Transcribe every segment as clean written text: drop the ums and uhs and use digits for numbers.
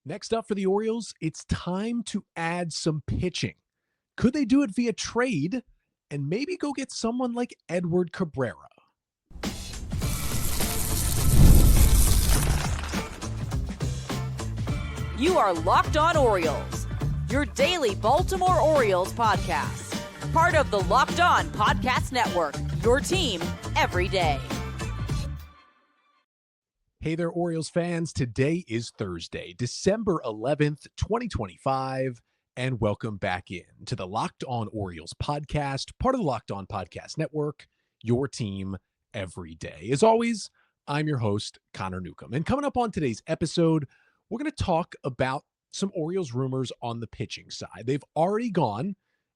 Next up for the Orioles, it's time to add some pitching. Could they do it via trade and maybe go get someone like Edward Cabrera? You are Locked On Orioles, your daily Baltimore Orioles podcast. Part of the Locked On Podcast Network, your team every day. Hey there, Orioles fans. Today is Thursday, December 11th, 2025, and welcome back in to the Locked On Orioles podcast, part of the Locked On Podcast Network, your team every day. As always, I'm your host, Connor Newcomb. And coming up on today's episode, we're going to talk about some Orioles rumors on the pitching side. They've already gone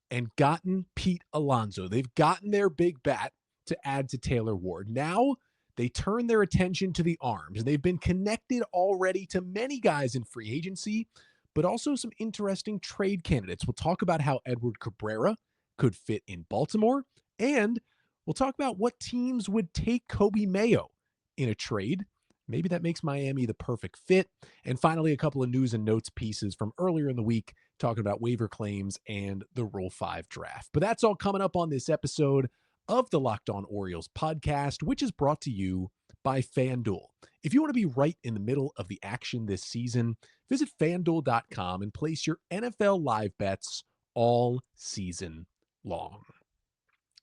and gotten Pete Alonso. They've gotten their big bat to add to Taylor Ward. Now they turn their attention to the arms, and they've been connected already to many guys in free agency, but also some interesting trade candidates. We'll talk about how Edward Cabrera could fit in Baltimore, and we'll talk about what teams would take Coby Mayo in a trade. Maybe that makes Miami the perfect fit. And finally, a couple of news and notes pieces from earlier in the week talking about waiver claims and the Rule 5 draft. But that's all coming up on this episode of the Locked On Orioles podcast, which is brought to you by FanDuel. If you want to be right in the middle of the action this season, visit FanDuel.com and place your NFL live bets all season long.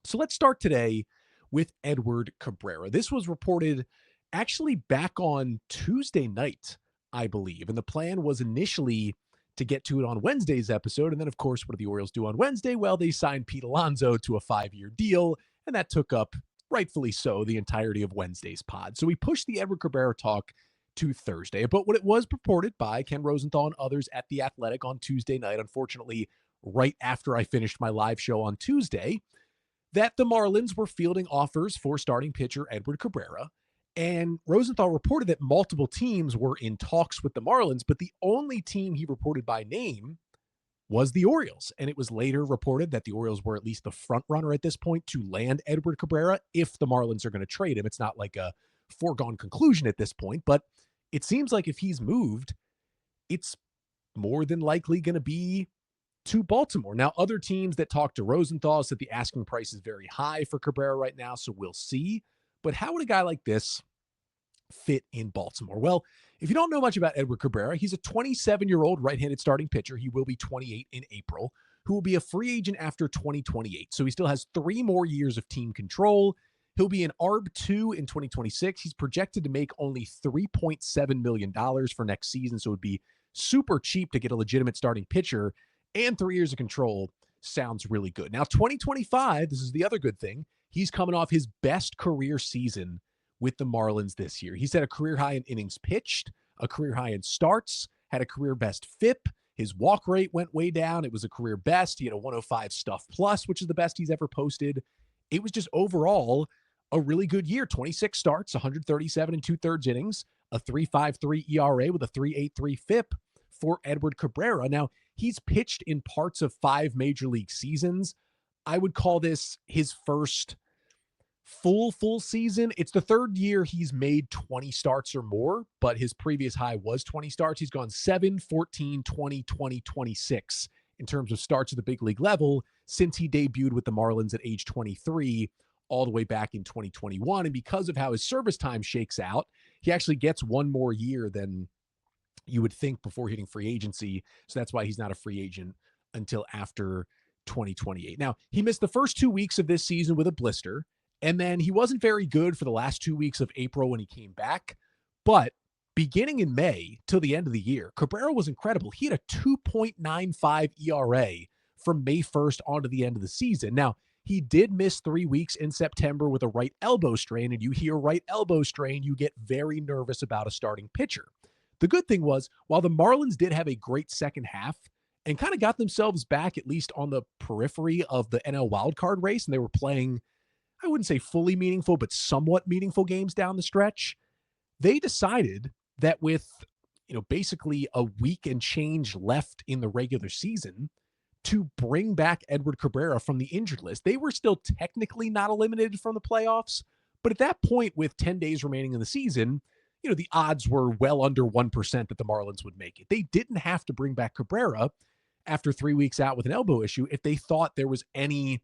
So let's start today with Edward Cabrera. This was reported actually back on Tuesday night, I believe. And the plan was initially to get to it on Wednesday's episode. And then, of course, what do the Orioles do on Wednesday? Well, they signed Pete Alonso to a 5-year deal, and that took up, rightfully so, the entirety of Wednesday's pod. So we pushed the Edward Cabrera talk to Thursday. But what it was purported by Ken Rosenthal and others at The Athletic on Tuesday night, unfortunately, right after I finished my live show on Tuesday, that the Marlins were fielding offers for starting pitcher Edward Cabrera. And Rosenthal reported that multiple teams were in talks with the Marlins, but the only team he reported by name was the Orioles. And it was later reported that the Orioles were at least the front runner at this point to land Edward Cabrera if the Marlins are going to trade him. It's not like a foregone conclusion at this point, but it seems like if he's moved, it's more than likely going to be to Baltimore. Now, other teams that talked to Rosenthal said the asking price is very high for Cabrera right now, so we'll see. But how would a guy like this fit in Baltimore? Well, if you don't know much about Edward Cabrera, he's a 27-year-old right-handed starting pitcher. He will be 28 in April, who will be a free agent after 2028. So he still has 3 more years of team control. He'll be an ARB2 in 2026. He's projected to make only $3.7 million for next season. So it would be super cheap to get a legitimate starting pitcher, and 3 years of control sounds really good. Now, 2025, this is the other good thing. He's coming off his best career season with the Marlins this year. He's had a career high in innings pitched, a career high in starts, had a career best FIP. His walk rate went way down. It was a career best. He had a 105 stuff plus, which is the best he's ever posted. It was just overall a really good year. 26 starts, 137 and 2/3 innings, a 3.53 ERA with a 3.83 FIP for Edward Cabrera. Now, he's pitched in parts of 5 major league seasons. I would call this his first full season. It's the 3rd year he's made 20 starts or more, but his previous high was 20 starts. He's gone 7, 14, 20, 20, 26 in terms of starts at the big league level since he debuted with the Marlins at age 23 all the way back in 2021. And because of how his service time shakes out, he actually gets 1 more year than you would think before hitting free agency. So that's why he's not a free agent until after 2028. Now, he missed the first 2 weeks of this season with a blister, and then he wasn't very good for the last 2 weeks of April when he came back. But beginning in May till the end of the year, Cabrera was incredible. He had a 2.95 ERA from May 1st on to the end of the season. Now, he did miss 3 weeks in September with a right elbow strain, and you hear right elbow strain, you get very nervous about a starting pitcher. The good thing was, while the Marlins did have a great second half and kind of got themselves back at least on the periphery of the NL wildcard race, and they were playing, I wouldn't say fully meaningful, but somewhat meaningful games down the stretch, they decided that with, basically a week and change left in the regular season to bring back Edward Cabrera from the injured list. They were still technically not eliminated from the playoffs, but at that point, with 10 days remaining in the season, the odds were well under 1% that the Marlins would make it. They didn't have to bring back Cabrera after 3 weeks out with an elbow issue if they thought there was any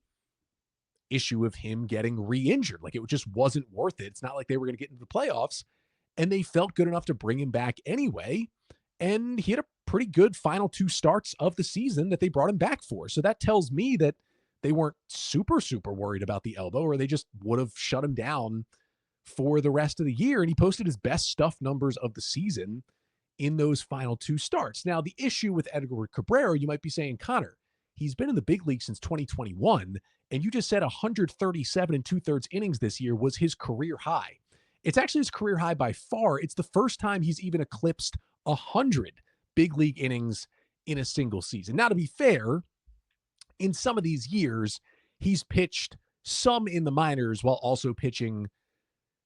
issue of him getting re-injured. Like, it just wasn't worth it. It's not like they were going to get into the playoffs, and they felt good enough to bring him back anyway. And he had a pretty good final 2 starts of the season that they brought him back for. So that tells me that they weren't super, super worried about the elbow, or they just would have shut him down for the rest of the year. And he posted his best stuff numbers of the season in those final 2 starts. Now, the issue with Edward Cabrera, you might be saying, Connor, he's been in the big league since 2021, and you just said 137 and 2/3 innings this year was his career high. It's actually his career high by far. It's the first time he's even eclipsed 100 big league innings in a single season. Now, to be fair, in some of these years, he's pitched some in the minors while also pitching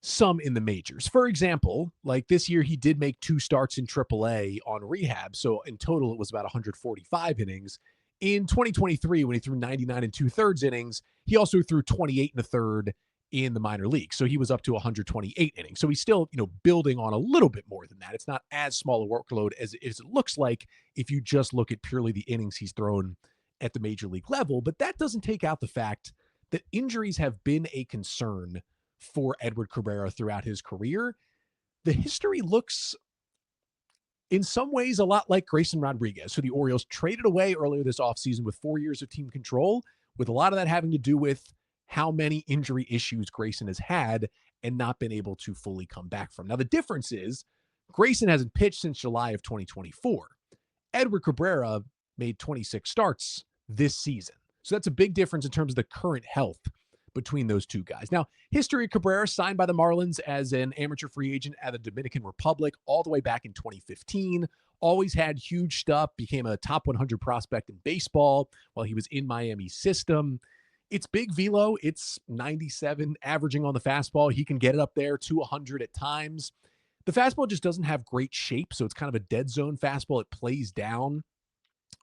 some in the majors. For example, like this year, he did make 2 starts in AAA on rehab. So in total, it was about 145 innings. In 2023, when he threw 99 and 2/3 innings, he also threw 28 and a third in the minor league. So he was up to 128 innings. So he's still, building on a little bit more than that. It's not as small a workload as it looks like if you just look at purely the innings he's thrown at the major league level. But that doesn't take out the fact that injuries have been a concern for Edward Cabrera throughout his career. The history looks in some ways a lot like Grayson Rodriguez, who the Orioles traded away earlier this offseason with 4 years of team control, with a lot of that having to do with how many injury issues Grayson has had and not been able to fully come back from. Now, the difference is Grayson hasn't pitched since July of 2024. Edward Cabrera made 26 starts this season. So that's a big difference in terms of the current health between those two guys. Now, history of Cabrera, signed by the Marlins as an amateur free agent at the Dominican Republic all the way back in 2015. Always had huge stuff, became a top 100 prospect in baseball while he was in Miami's system. It's big velo. It's 97 averaging on the fastball. He can get it up there to 100 at times. The fastball just doesn't have great shape, so it's kind of a dead zone fastball. It plays down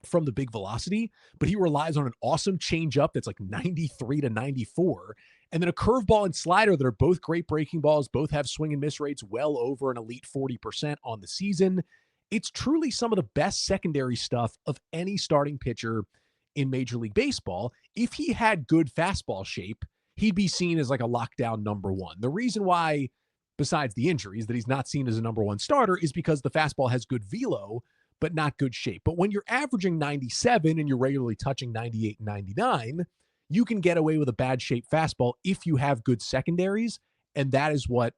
from the big velocity, but he relies on an awesome changeup that's like 93 to 94, and then a curveball and slider that are both great breaking balls, both have swing and miss rates well over an elite 40% on the season. It's truly some of the best secondary stuff of any starting pitcher in Major League Baseball. If he had good fastball shape, he'd be seen as like a lockdown number one. The reason why, besides the injuries, that he's not seen as a number one starter is because the fastball has good velo, but not good shape. But when you're averaging 97 and you're regularly touching 98 and 99, you can get away with a bad shape fastball if you have good secondaries, and that is what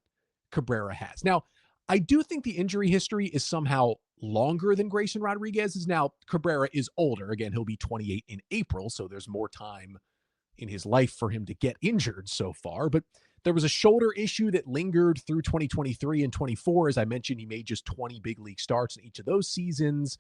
Cabrera has. Now, I do think the injury history is somehow longer than Grayson Rodriguez's. Now, Cabrera is older. Again, he'll be 28 in April, so there's more time in his life for him to get injured so far. But there was a shoulder issue that lingered through 2023 and 24. As I mentioned, he made just 20 big league starts in each of those seasons.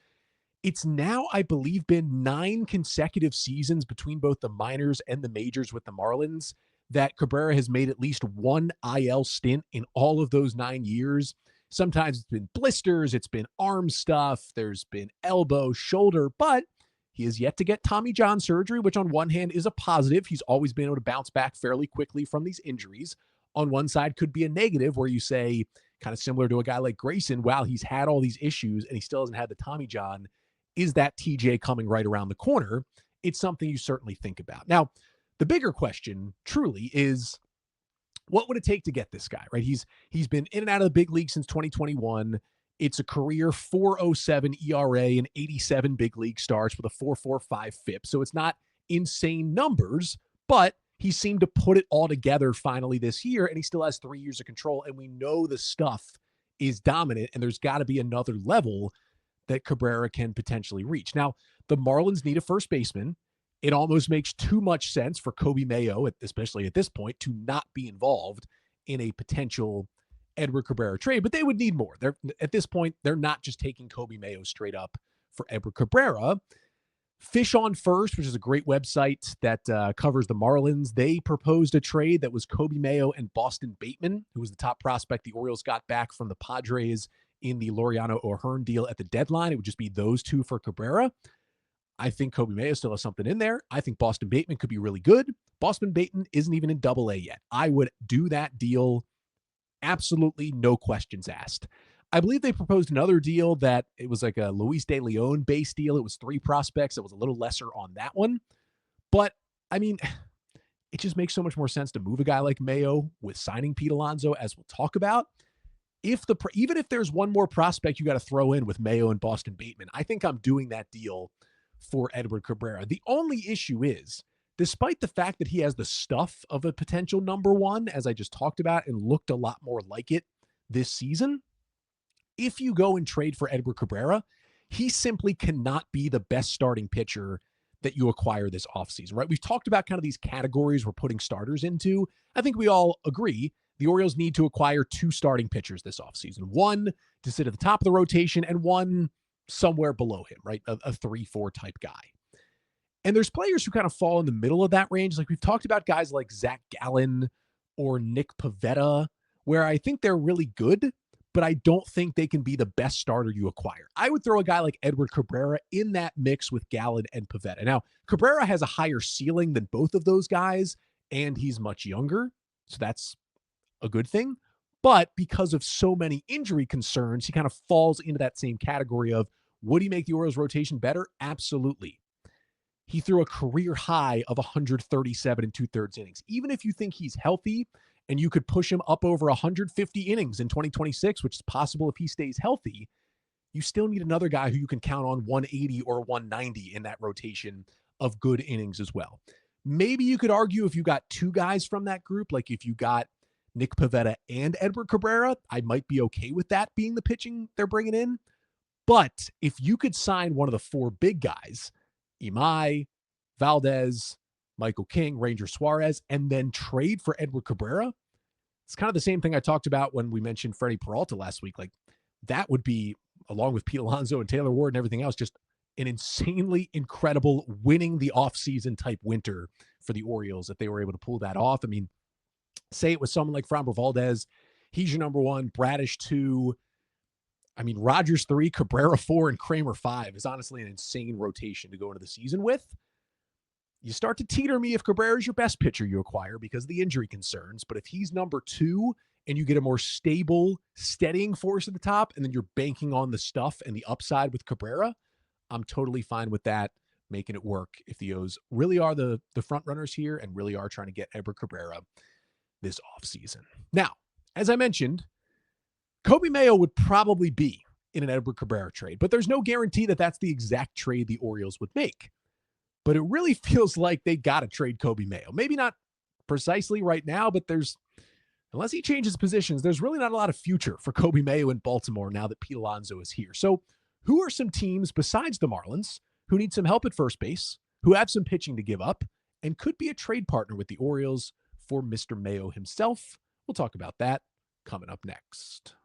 It's now, I believe, been 9 consecutive seasons between both the minors and the majors with the Marlins that Cabrera has made at least one IL stint in all of those 9 years. Sometimes it's been blisters, it's been arm stuff, there's been elbow, shoulder, but he has yet to get Tommy John surgery, which on one hand is a positive. He's always been able to bounce back fairly quickly from these injuries. On one side could be a negative where you say, kind of similar to a guy like Grayson, wow, he's had all these issues and he still hasn't had the Tommy John. Is that TJ coming right around the corner? It's something you certainly think about. Now, the bigger question truly is, what would it take to get this guy, right? He's been in and out of the big league since 2021. It's a career 4.07 ERA and 87 big league starts with a 4.45 FIP. So it's not insane numbers, but he seemed to put it all together finally this year, and he still has 3 years of control. And we know the stuff is dominant, and there's got to be another level that Cabrera can potentially reach. Now, the Marlins need a first baseman. It almost makes too much sense for Coby Mayo, especially at this point, to not be involved in a potential Edward Cabrera trade, but they would need more. At this point, they're not just taking Coby Mayo straight up for Edward Cabrera. Fish on First, which is a great website that covers the Marlins, they proposed a trade that was Coby Mayo and Boston Bateman, who was the top prospect the Orioles got back from the Padres in the Laureano O'Hearn deal at the deadline. It would just be those two for Cabrera. I think Coby Mayo still has something in there. I think Boston Bateman could be really good. Boston Bateman isn't even in Double-A yet. I would do that deal Absolutely no questions asked. I believe they proposed another deal that it was like a Luis De Leon based deal. It was 3 prospects. It was a little lesser on that one. But I mean, it just makes so much more sense to move a guy like Mayo with signing Pete Alonso, as we'll talk about. Even if there's one more prospect you got to throw in with Mayo and Boston Bateman, I think I'm doing that deal for Edward Cabrera. The only issue is, despite the fact that he has the stuff of a potential number one, as I just talked about, and looked a lot more like it this season, if you go and trade for Edward Cabrera, he simply cannot be the best starting pitcher that you acquire this offseason, right? We've talked about kind of these categories we're putting starters into. I think we all agree the Orioles need to acquire 2 starting pitchers this offseason. One to sit at the top of the rotation and one somewhere below him, right? A 3-4 type guy. And there's players who kind of fall in the middle of that range. Like we've talked about guys like Zach Gallen or Nick Pivetta, where I think they're really good, but I don't think they can be the best starter you acquire. I would throw a guy like Edward Cabrera in that mix with Gallen and Pivetta. Now, Cabrera has a higher ceiling than both of those guys, and he's much younger, so that's a good thing. But because of so many injury concerns, he kind of falls into that same category of, would he make the Orioles rotation better? Absolutely. He threw a career high of 137 2/3 innings. Even if you think he's healthy and you could push him up over 150 innings in 2026, which is possible if he stays healthy, you still need another guy who you can count on 180 or 190 in that rotation of good innings as well. Maybe you could argue if you got 2 guys from that group, like if you got Nick Pivetta and Edward Cabrera, I might be okay with that being the pitching they're bringing in. But if you could sign one of the 4 big guys, Imai, Valdez, Michael King, Ranger Suarez, and then trade for Edward Cabrera, it's kind of the same thing I talked about when we mentioned Freddie Peralta last week. Like that would be, along with Pete Alonso and Taylor Ward and everything else, just an insanely incredible winning the offseason type winter for the Orioles if they were able to pull that off. I mean, say it was someone like Framber Valdez. He's your number 1, Bradish 2. I mean, Rogers 3, Cabrera 4, and Kramer 5 is honestly an insane rotation to go into the season with. You start to teeter me if Cabrera is your best pitcher you acquire because of the injury concerns. But if he's number 2 and you get a more stable, steadying force at the top, and then you're banking on the stuff and the upside with Cabrera, I'm totally fine with that, making it work if the O's really are the front runners here and really are trying to get Edward Cabrera this offseason. Now, as I mentioned, Coby Mayo would probably be in an Edward Cabrera trade, but there's no guarantee that that's the exact trade the Orioles would make. But it really feels like they got to trade Coby Mayo. Maybe not precisely right now, but unless he changes positions, there's really not a lot of future for Coby Mayo in Baltimore now that Pete Alonso is here. So who are some teams besides the Marlins who need some help at first base, who have some pitching to give up, and could be a trade partner with the Orioles for Mr. Mayo himself? We'll talk about that coming up next.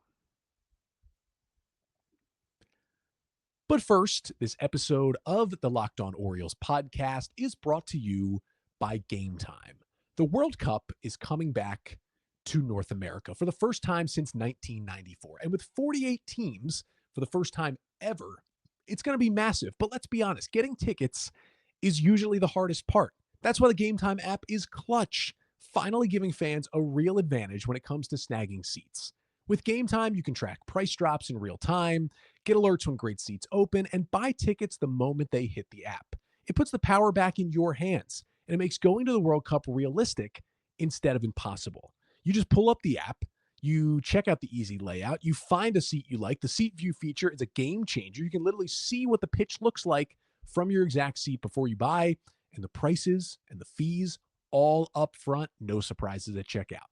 But first, this episode of the Locked On Orioles podcast is brought to you by Game Time. The World Cup is coming back to North America for the first time since 1994. And with 48 teams for the first time ever, it's going to be massive. But let's be honest, getting tickets is usually the hardest part. That's why the Game Time app is clutch, finally giving fans a real advantage when it comes to snagging seats. With Game Time, you can track price drops in real time, get alerts when great seats open, and buy tickets the moment they hit the app. It puts the power back in your hands, and it makes going to the World Cup realistic instead of impossible. You just pull up the app, you check out the easy layout, you find a seat you like. The seat view feature is a game changer. You can literally see what the pitch looks like from your exact seat before you buy, and the prices and the fees all up front, no surprises at checkout.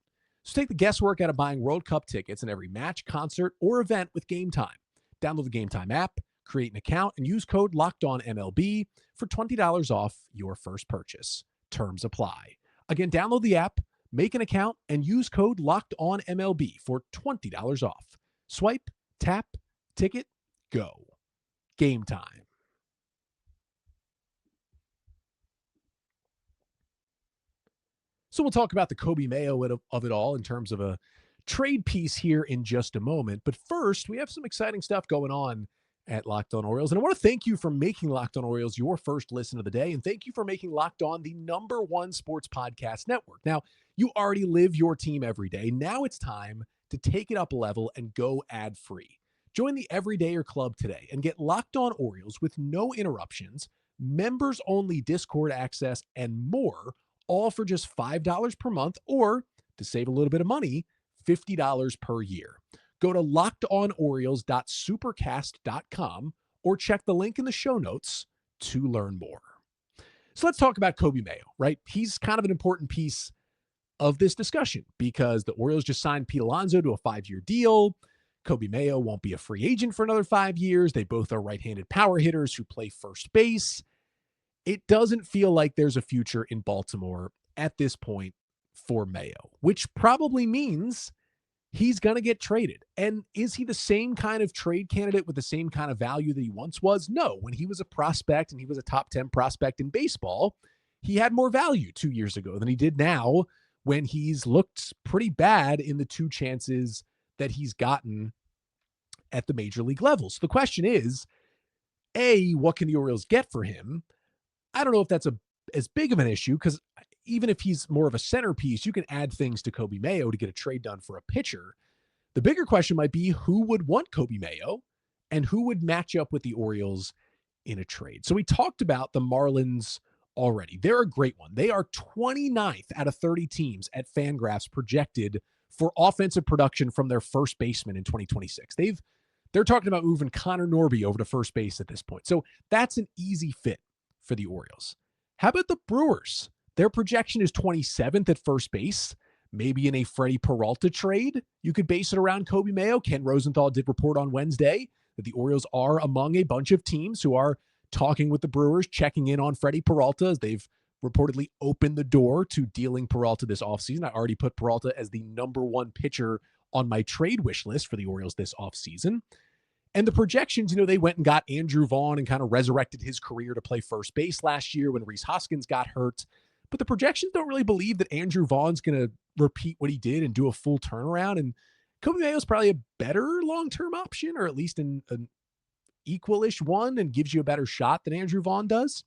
So take the guesswork out of buying World Cup tickets in every match, concert, or event with Game Time. Download the Game Time app, create an account, and use code LOCKEDONMLB for $20 off your first purchase. Terms apply. Again, download the app, make an account, and use code LOCKEDONMLB for $20 off. Swipe, tap, ticket, go. Game Time. So we'll talk about the Coby Mayo of it all in terms of a trade piece here in just a moment. But first, we have some exciting stuff going on at Locked On Orioles. And I want to thank you for making Locked On Orioles your first listen of the day. And thank you for making Locked On the #1 sports podcast network. Now, you already live your team every day. Now it's time to take it up a level and go ad-free. Join the Everydayer Club today and get Locked On Orioles with no interruptions, members-only Discord access, and more, all for just $5 per month, or, to save a little bit of money, $50 per year. Go to lockedonorioles.supercast.com or check the link in the show notes to learn more. So let's talk about Coby Mayo, right? He's kind of an important piece of this discussion because the Orioles just signed Pete Alonso to a 5-year deal. Coby Mayo won't be a free agent for another 5 years. They both are right-handed power hitters who play first base. It doesn't feel like there's a future in Baltimore at this point for Mayo, which probably means he's going to get traded. And is he the same kind of trade candidate with the same kind of value that he once was? No. When he was a prospect and he was a top 10 prospect in baseball, he had more value 2 years ago than he did now when he's looked pretty bad in the 2 chances that he's gotten at the major league level. So the question is, A, what can the Orioles get for him? I don't know if that's as big of an issue because even if he's more of a centerpiece, you can add things to Coby Mayo to get a trade done for a pitcher. The bigger question might be who would want Coby Mayo and who would match up with the Orioles in a trade. So we talked about the Marlins already. They're a great one. They are 29th out of 30 teams at FanGraphs projected for offensive production from their first baseman in 2026. They're talking about moving Connor Newcomb over to first base at this point. So that's an easy fit for the Orioles. How about the Brewers? Their projection is 27th at first base. Maybe in a Freddie Peralta trade, you could base it around Coby Mayo. Ken Rosenthal did report on Wednesday that the Orioles are among a bunch of teams who are talking with the Brewers, checking in on Freddie Peralta as they've reportedly opened the door to dealing Peralta this offseason. I already put Peralta as the number 1 pitcher on my trade wish list for the Orioles this offseason. And the projections, they went and got Andrew Vaughn and kind of resurrected his career to play first base last year when Rhys Hoskins got hurt. But the projections don't really believe that Andrew Vaughn's going to repeat what he did and do a full turnaround. And Coby Mayo is probably a better long-term option, or at least an equal-ish one, and gives you a better shot than Andrew Vaughn does.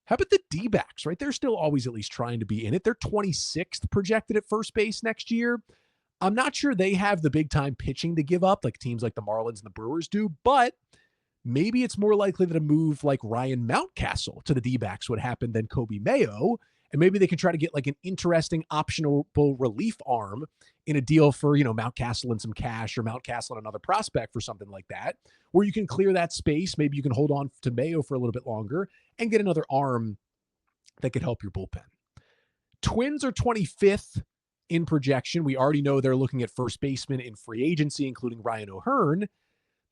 How about the D-backs, right? They're still always at least trying to be in it. They're 26th projected at first base next year. I'm not sure they have the big-time pitching to give up like teams like the Marlins and the Brewers do, but maybe it's more likely that a move like Ryan Mountcastle to the D-backs would happen than Coby Mayo. And maybe they can try to get like an interesting optional relief arm in a deal for, Mountcastle and some cash, or Mountcastle and another prospect for something like that, where you can clear that space. Maybe you can hold on to Mayo for a little bit longer and get another arm that could help your bullpen. Twins are 25th in projection. We already know they're looking at first baseman in free agency, including Ryan O'Hearn.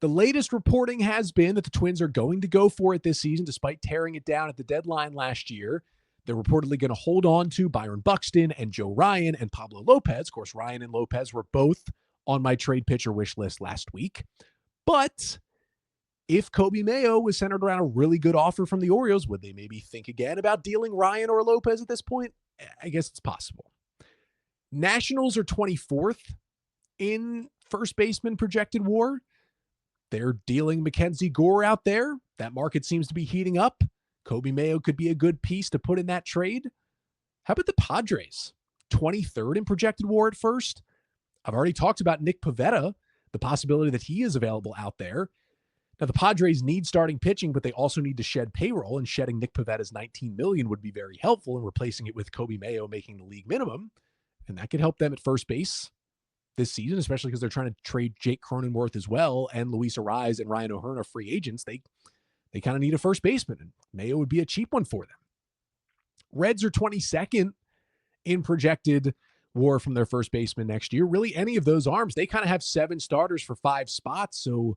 The latest reporting has been that the Twins are going to go for it this season, despite tearing it down at the deadline last year. They're reportedly going to hold on to Byron Buxton and Joe Ryan and Pablo Lopez. Of course, Ryan and Lopez were both on my trade pitcher wish list last week. But if Coby Mayo was centered around a really good offer from the Orioles, would they maybe think again about dealing Ryan or Lopez at this point? I guess it's possible. Nationals are 24th in first baseman projected WAR. They're dealing Mackenzie Gore out there. That market seems to be heating up. Coby Mayo could be a good piece to put in that trade. How about the Padres? 23rd in projected WAR at first. I've already talked about Nick Pivetta, the possibility that he is available out there. Now, the Padres need starting pitching, but they also need to shed payroll, and shedding Nick Pivetta's $19 million would be very helpful, and replacing it with Coby Mayo making the league minimum. And that could help them at first base this season, especially because they're trying to trade Jake Cronenworth as well, and Luis Arraez and Ryan O'Hearn are free agents. They kind of need a first baseman, and Mayo would be a cheap one for them. Reds are 22nd in projected WAR from their first baseman next year. Really, any of those arms, they kind of have 7 starters for 5 spots. So,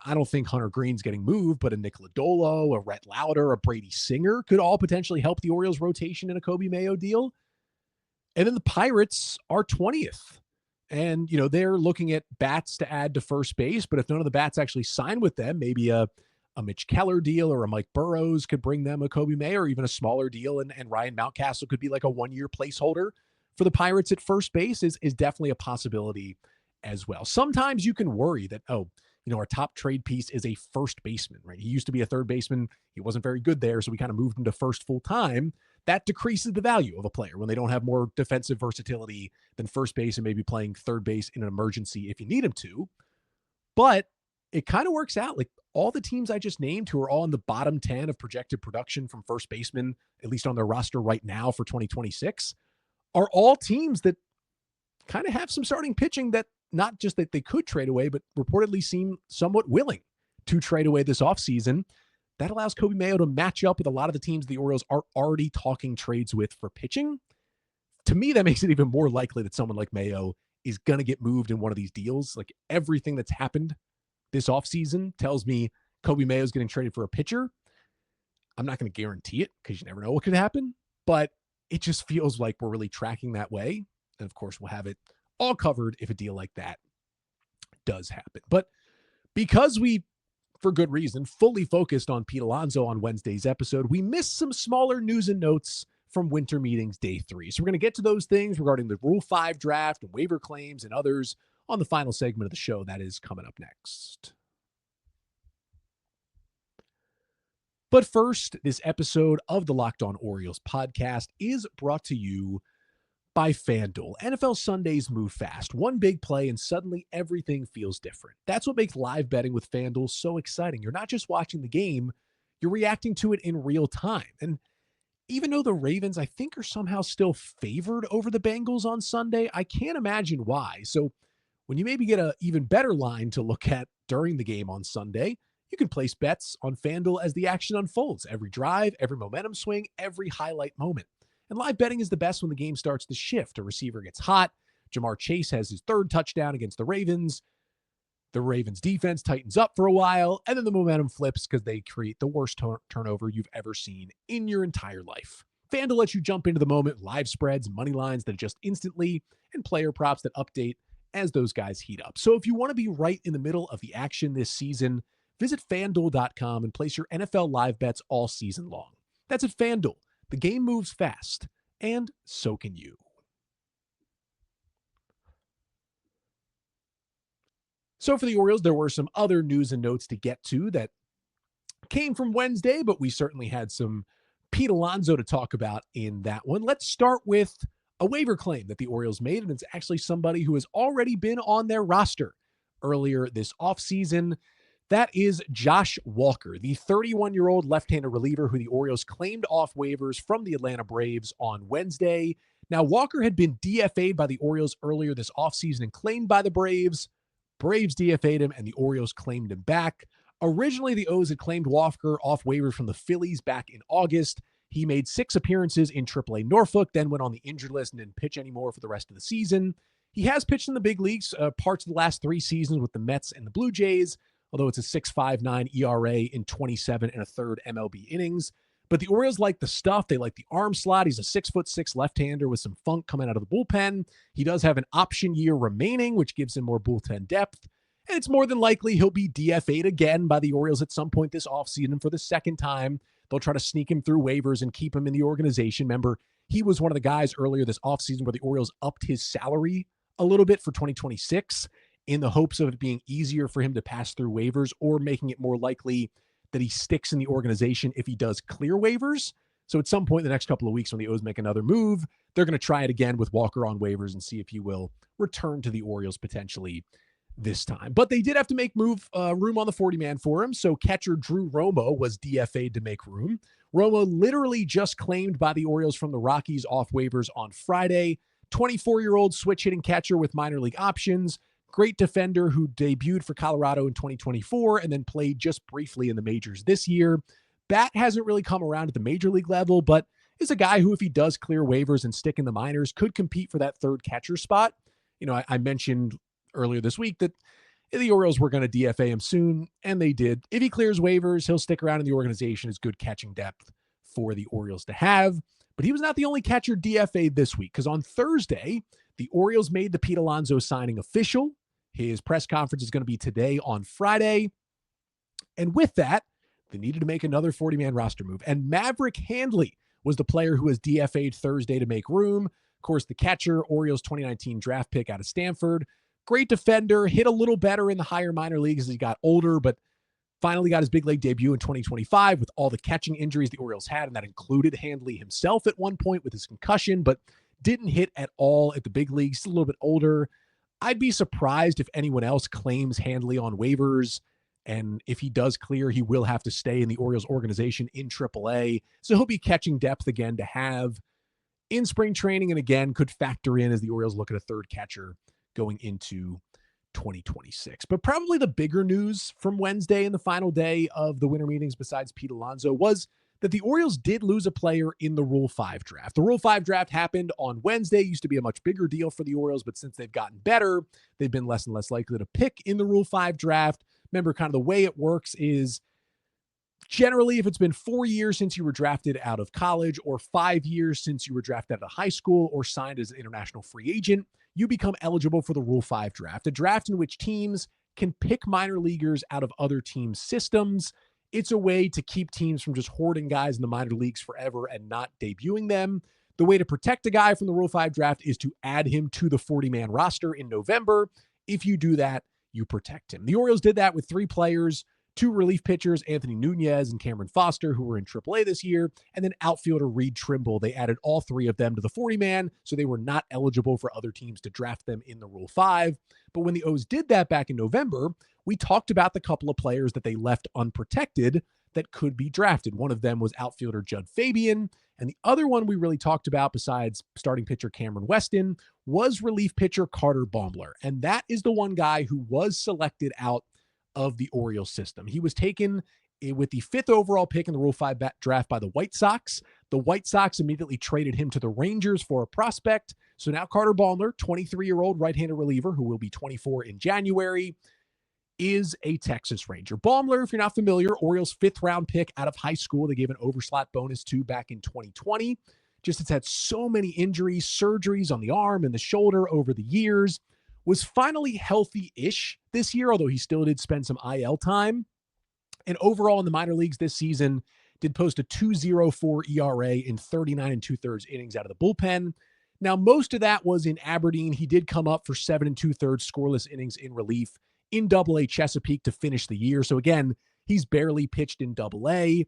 I don't think Hunter Green's getting moved, but a Nick Lodolo, a Rhett Lauder, a Brady Singer could all potentially help the Orioles rotation in a Coby Mayo deal. And then the Pirates are 20th. And, they're looking at bats to add to first base, but if none of the bats actually sign with them, maybe a Mitch Keller deal or a Mike Burrows could bring them a Coby Mayo, or even a smaller deal. And Ryan Mountcastle could be like a 1-year placeholder for the Pirates at first base is definitely a possibility as well. Sometimes you can worry that, our top trade piece is a first baseman, right? He used to be a third baseman. He wasn't very good there, so we kind of moved him to first full time. That decreases the value of a player when they don't have more defensive versatility than first base and maybe playing third base in an emergency if you need him to. But it kind of works out. Like all the teams I just named who are all in the bottom 10 of projected production from first baseman, at least on their roster right now for 2026, are all teams that kind of have some starting pitching that not just that they could trade away, but reportedly seem somewhat willing to trade away this offseason. That allows Coby Mayo to match up with a lot of the teams the Orioles are already talking trades with for pitching. To me, that makes it even more likely that someone like Mayo is going to get moved in one of these deals. Like everything that's happened this offseason tells me Coby Mayo is getting traded for a pitcher. I'm not going to guarantee it because you never know what could happen, but it just feels like we're really tracking that way. And of course, we'll have it all covered if a deal like that does happen. But because we, for good reason, fully focused on Pete Alonso on Wednesday's episode, we missed some smaller news and notes from winter meetings day 3. So we're going to get to those things regarding the Rule 5 draft and waiver claims and others on the final segment of the show. That is coming up next. But first, this episode of the Locked On Orioles podcast is brought to you by FanDuel. NFL Sundays move fast. One big play and suddenly everything feels different. That's what makes live betting with FanDuel so exciting. You're not just watching the game, you're reacting to it in real time. And even though the Ravens, I think, are somehow still favored over the Bengals on Sunday, I can't imagine why. So when you maybe get an even better line to look at during the game on Sunday, you can place bets on FanDuel as the action unfolds. Every drive, every momentum swing, every highlight moment. And live betting is the best when the game starts to shift. A receiver gets hot. Jamar Chase has his third touchdown against the Ravens. The Ravens defense tightens up for a while, and then the momentum flips because they create the worst turnover you've ever seen in your entire life. FanDuel lets you jump into the moment, live spreads, money lines that adjust instantly, and player props that update as those guys heat up. So if you want to be right in the middle of the action this season, visit FanDuel.com and place your NFL live bets all season long. That's at FanDuel. The game moves fast, and so can you. So for the Orioles, there were some other news and notes to get to that came from Wednesday, but we certainly had some Pete Alonso to talk about in that one. Let's start with a waiver claim that the Orioles made, and it's actually somebody who has already been on their roster earlier this offseason. That is Josh Walker, the 31-year-old left-handed reliever who the Orioles claimed off waivers from the Atlanta Braves on Wednesday. Now, Walker had been DFA'd by the Orioles earlier this offseason and claimed by the Braves. Braves DFA'd him, and the Orioles claimed him back. Originally, the O's had claimed Walker off waivers from the Phillies back in August. He made 6 appearances in AAA Norfolk, then went on the injured list and didn't pitch anymore for the rest of the season. He has pitched in the big leagues parts of the last 3 seasons with the Mets and the Blue Jays, although it's a 6.59 ERA in 27 and a third MLB innings. But the Orioles like the stuff. They like the arm slot. He's a 6'6" left-hander with some funk coming out of the bullpen. He does have an option year remaining, which gives him more bullpen depth. And it's more than likely he'll be DFA'd again by the Orioles at some point this offseason for the second time. They'll try to sneak him through waivers and keep him in the organization. Remember, he was one of the guys earlier this offseason where the Orioles upped his salary a little bit for 2026 in the hopes of it being easier for him to pass through waivers or making it more likely that he sticks in the organization if he does clear waivers. So at some point in the next couple of weeks when the O's make another move, they're going to try it again with Walker on waivers and see if he will return to the Orioles potentially this time. But they did have to make room on the 40-man for him. So catcher Drew Romo was DFA'd to make room. Romo literally just claimed by the Orioles from the Rockies off waivers on Friday. 24-year-old switch-hitting catcher with minor league options. Great defender who debuted for Colorado in 2024 and then played just briefly in the majors this year. Bat hasn't really come around at the major league level, but is a guy who, if he does clear waivers and stick in the minors, could compete for that third catcher spot. You know, I mentioned earlier this week that the Orioles were going to DFA him soon, and they did. If he clears waivers, he'll stick around in the organization as good catching depth for the Orioles to have. But he was not the only catcher DFA'd this week, because on Thursday, the Orioles made the Pete Alonso signing official. His press conference is going to be today on Friday. And with that, they needed to make another 40-man roster move. And Maverick Handley was the player who was DFA'd Thursday to make room. Of course, the catcher, Orioles 2019 draft pick out of Stanford. great defender, hit a little better in the higher minor leagues as he got older, but finally got his big league debut in 2025 with all the catching injuries the Orioles had, and that included Handley himself at one point with his concussion, but didn't hit at all at the big leagues. Still a little bit older. I'd be surprised if anyone else claims Handley on waivers, and if he does clear, he will have to stay in the Orioles organization in AAA, so he'll be catching depth again to have in spring training, and again, could factor in as the Orioles look at a third catcher going into 2026. But probably the bigger news from Wednesday and the final day of the winter meetings, besides Pete Alonso, was that the Orioles did lose a player in the Rule 5 draft. The Rule 5 draft happened on Wednesday. It used to be a much bigger deal for the Orioles, but since they've gotten better, they've been less and less likely to pick in the Rule 5 draft. Remember, kind of the way it works is generally, if it's been 4 years since you were drafted out of college, or 5 years since you were drafted out of high school or signed as an international free agent, you become eligible for the Rule 5 draft, a draft in which teams can pick minor leaguers out of other teams' systems. It's a way to keep teams from just hoarding guys in the minor leagues forever and not debuting them. The way to protect a guy from the Rule 5 draft is to add him to the 40-man roster in November. If you do that, you protect him. The Orioles did that with 3 players, 2 relief pitchers, Anthony Nunez and Cameron Foster, who were in AAA this year, and then outfielder Reed Trimble. They added all 3 of them to the 40-man, so they were not eligible for other teams to draft them in the Rule 5. But when the O's did that back in November, we talked about the couple of players that they left unprotected that could be drafted. One of them was outfielder Judd Fabian, and the other one we really talked about, besides starting pitcher Cameron Weston, was relief pitcher Carter Baumler. And that is the one guy who was selected out of the Orioles system. He was taken with the 5th overall pick in the Rule 5 draft by the White Sox. The White Sox immediately traded him to the Rangers for a prospect. So now Carter Baumler, 23-year-old right-handed reliever who will be 24 in January, is a Texas Ranger. Baumler, if you're not familiar, Orioles 5th-round pick out of high school. They gave an overslot bonus to back in 2020. Just has had so many injuries, surgeries on the arm and the shoulder over the years. Was finally healthy-ish this year, although he still did spend some IL time. And overall in the minor leagues this season, did post a 2.04 ERA in 39 2/3 innings out of the bullpen. Now, most of that was in Aberdeen. He did come up for 7 2/3 scoreless innings in relief in Double-A Chesapeake to finish the year. So again, he's barely pitched in Double-A.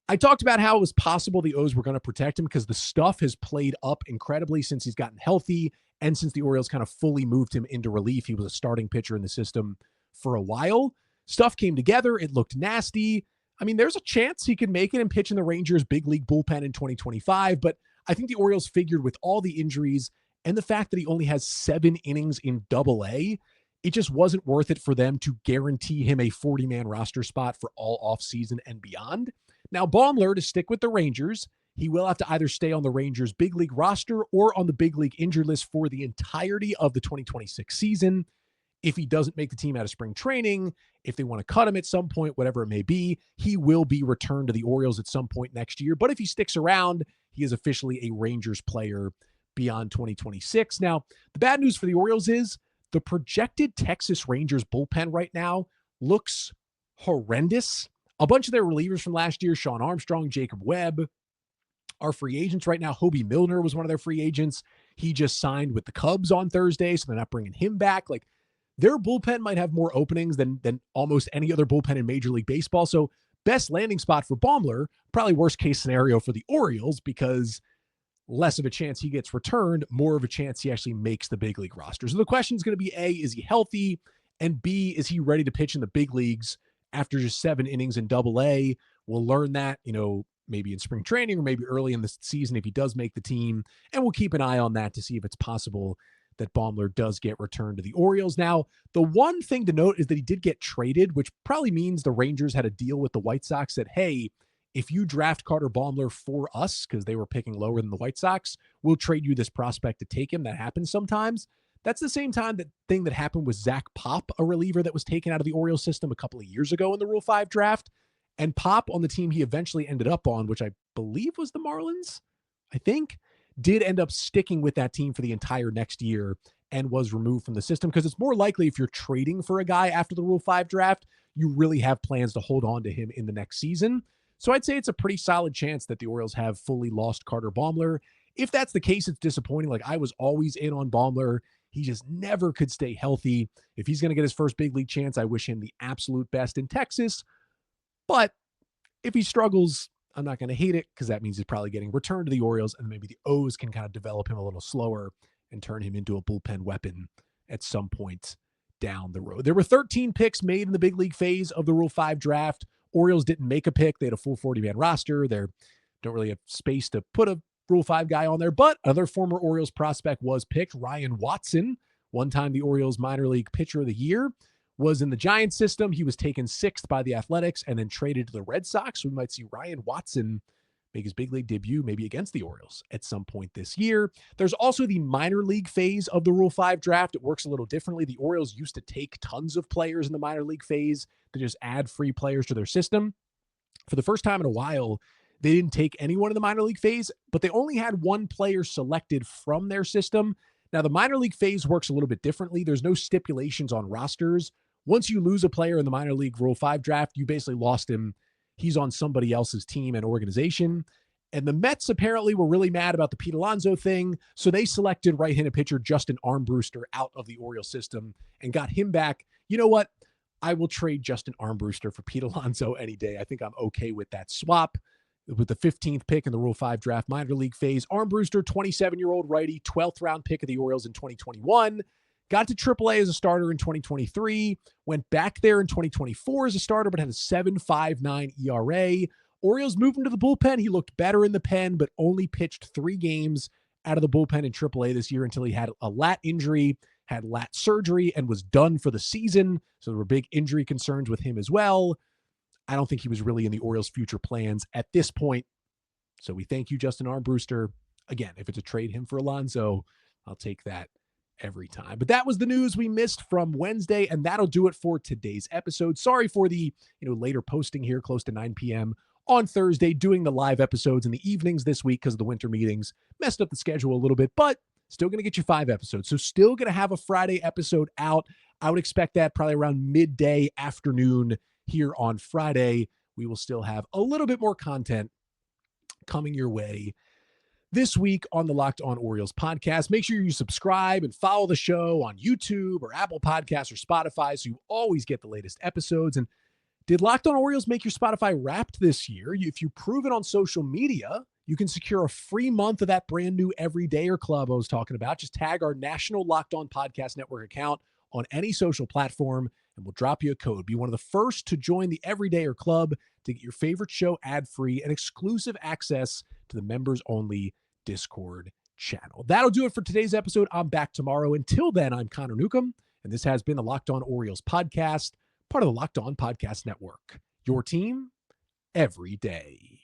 I talked about how it was possible the O's were going to protect him because the stuff has played up incredibly since he's gotten healthy. And since the Orioles kind of fully moved him into relief, he was a starting pitcher in the system for a while. Stuff came together. It looked nasty. I mean, there's a chance he could make it and pitch in the Rangers' big league bullpen in 2025. But I think the Orioles figured with all the injuries and the fact that he only has 7 innings in Double-A, it just wasn't worth it for them to guarantee him a 40-man roster spot for all offseason and beyond. Now, Baumler, to stick with the Rangers, he will have to either stay on the Rangers' big league roster or on the big league injured list for the entirety of the 2026 season. If he doesn't make the team out of spring training, if they want to cut him at some point, whatever it may be, he will be returned to the Orioles at some point next year. But if he sticks around, he is officially a Rangers player beyond 2026. Now, the bad news for the Orioles is the projected Texas Rangers bullpen right now looks horrendous. A bunch of their relievers from last year, Sean Armstrong, Jacob Webb, are free agents right now. Hobie Milner was one of their free agents. He just signed with the Cubs on Thursday, so they're not bringing him back. Like, their bullpen might have more openings than almost any other bullpen in Major League Baseball. So best landing spot for Baumler, probably worst case scenario for the Orioles, because less of a chance he gets returned, more of a chance he actually makes the big league roster. So the question is going to be A, is he healthy? And B, is he ready to pitch in the big leagues after just 7 innings in Double-A? We'll learn that, maybe in spring training or maybe early in the season if he does make the team. And we'll keep an eye on that to see if it's possible that Baumler does get returned to the Orioles. Now, the one thing to note is that he did get traded, which probably means the Rangers had a deal with the White Sox that, hey, if you draft Carter Baumler for us, because they were picking lower than the White Sox, we'll trade you this prospect to take him. That happens sometimes. That's the same thing that happened with Zach Pop, a reliever that was taken out of the Orioles system a couple of years ago in the Rule 5 draft. And Pop, on the team he eventually ended up on, which I believe was the Marlins, I think, did end up sticking with that team for the entire next year and was removed from the system, because it's more likely if you're trading for a guy after the Rule 5 draft, you really have plans to hold on to him in the next season. So I'd say it's a pretty solid chance that the Orioles have fully lost Carter Baumler. If that's the case, it's disappointing. Like, I was always in on Baumler. He just never could stay healthy. If he's going to get his first big league chance, I wish him the absolute best in Texas. But if he struggles, I'm not going to hate it because that means he's probably getting returned to the Orioles, and maybe the O's can kind of develop him a little slower and turn him into a bullpen weapon at some point down the road. There were 13 picks made in the big league phase of the Rule 5 draft. Orioles didn't make a pick. They had a full 40-man roster. They don't really have space to put a Rule 5 guy on there, but another former Orioles prospect was picked. Ryan Watson, one time the Orioles minor league pitcher of the year, was in the Giants system. He was taken 6th by the Athletics and then traded to the Red Sox. So we might see Ryan Watson make his big league debut maybe against the Orioles at some point this year. There's also the minor league phase of the Rule 5 draft. It works a little differently. The Orioles used to take tons of players in the minor league phase to just add free players to their system. For the first time in a while, they didn't take anyone in the minor league phase, but they only had one player selected from their system. Now, the minor league phase works a little bit differently. There's no stipulations on rosters. Once you lose a player in the minor league Rule 5 draft, you basically lost him. He's on somebody else's team and organization. And the Mets apparently were really mad about the Pete Alonso thing, so they selected right-handed pitcher Justin Armbruster out of the Orioles system and got him back. You know what? I will trade Justin Armbruster for Pete Alonso any day. I think I'm okay with that swap. With the 15th pick in the Rule 5 draft minor league phase, Armbruster, 27-year-old righty, 12th round pick of the Orioles in 2021, got to AAA as a starter in 2023, went back there in 2024 as a starter, but had a 7.59 ERA. Orioles moved him to the bullpen. He looked better in the pen, but only pitched 3 games out of the bullpen in AAA this year until he had a lat injury, had lat surgery, and was done for the season. So there were big injury concerns with him as well. I don't think he was really in the Orioles' future plans at this point. So we thank you, Justin Armbruster. Again, if it's a trade him for Alonso, I'll take that every time. But that was the news we missed from Wednesday, and that'll do it for today's episode. Sorry for the later posting here, close to 9 p.m. on Thursday, doing the live episodes in the evenings this week because of the winter meetings. Messed up the schedule a little bit, but still going to get you 5 episodes. So still going to have a Friday episode out. I would expect that probably around midday afternoon here on Friday. We will still have a little bit more content coming your way this week on the Locked On Orioles podcast. Make sure you subscribe and follow the show on YouTube or Apple Podcasts or Spotify so you always get the latest episodes. And did Locked On Orioles make your Spotify Wrapped this year? If you prove it on social media, you can secure a free month of that brand new Everydayer Club I was talking about. Just tag our national Locked On Podcast Network account on any social platform, and we'll drop you a code. Be one of the first to join the Everydayer Club to get your favorite show ad-free and exclusive access to the members-only Discord channel. That'll do it for today's episode. I'm back tomorrow. Until then, I'm Connor Newcomb, and this has been the Locked On Orioles podcast, part of the Locked On Podcast Network. Your team every day.